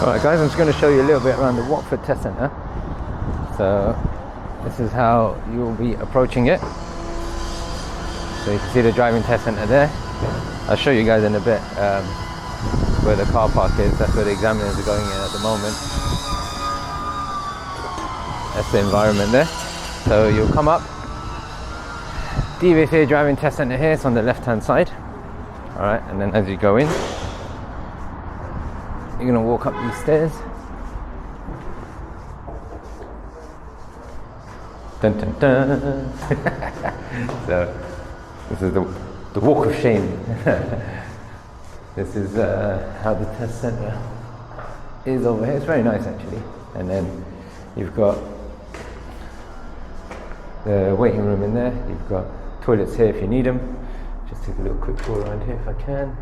Alright guys, I'm just going to show you a little bit around the Watford Test Centre. So this is how you'll be approaching it. So you can see the driving test centre there. I'll show you guys in a bit where the car park is. That's where the examiners are going in at the moment. That's the environment there. So you'll come up, DVSA driving test centre here, it's on the left hand side. Alright, and then as you go in, you're going to walk up these stairs. Dun dun dun. So this is the walk of shame. This is how the test centre is over here. It's very nice actually. And then you've got the waiting room in there. You've got toilets here if you need them. Just take a little quick tour around here if I can.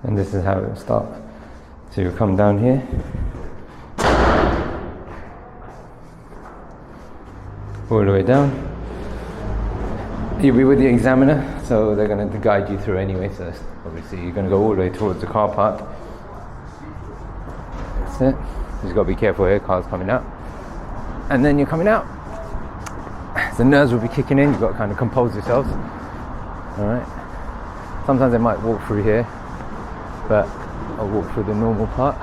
And this is how it will start. So you come down here, all the way down. You'll be with the examiner, so they're going to guide you through anyway. So obviously you're going to go all the way towards the car park. That's it. You just got to be careful here, cars coming out. And then you're coming out. The nerves will be kicking in. You've got to kind of compose yourselves. All right. Sometimes they might walk through here, but I'll walk through the normal part.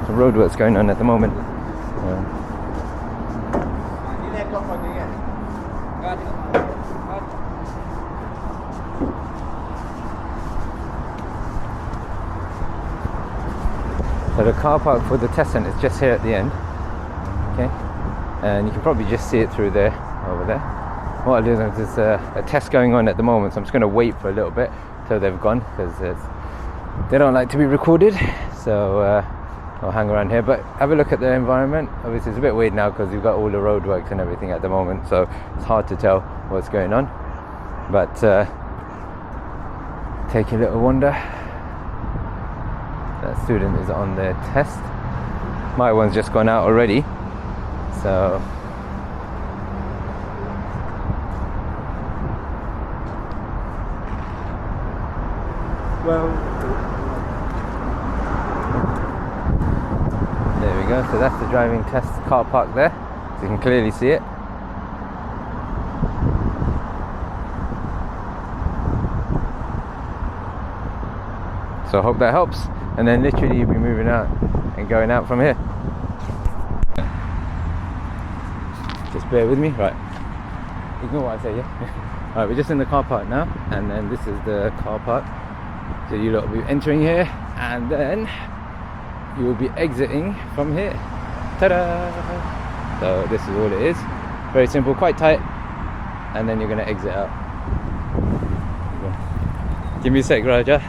The roadworks going on at the moment. So the car park for the test centre is just here at the end. Okay, and you can probably just see it through there, over there. What I'll do is there's a test going on at the moment, so I'm just going to wait for a little bit till they've gone, because they don't like to be recorded. So I'll hang around here, but have a look at the environment. Obviously it's a bit weird now because we've got all the roadworks and everything at the moment, so it's hard to tell what's going on. But take a little wander. That student is on their test. My one's just gone out already, so well, there we go. So that's the driving test car park there, so you can clearly see it. So I hope that helps, and then literally you'll be moving out and going out from here. Just bear with me, right? Ignore what I say, yeah? Alright, we're just in the car park now, and then this is the car park. So you lot will be entering here, and then you will be exiting from here. Ta-da! So this is all it is. Very simple, quite tight, and then you're going to exit out. Give me a sec, Raja.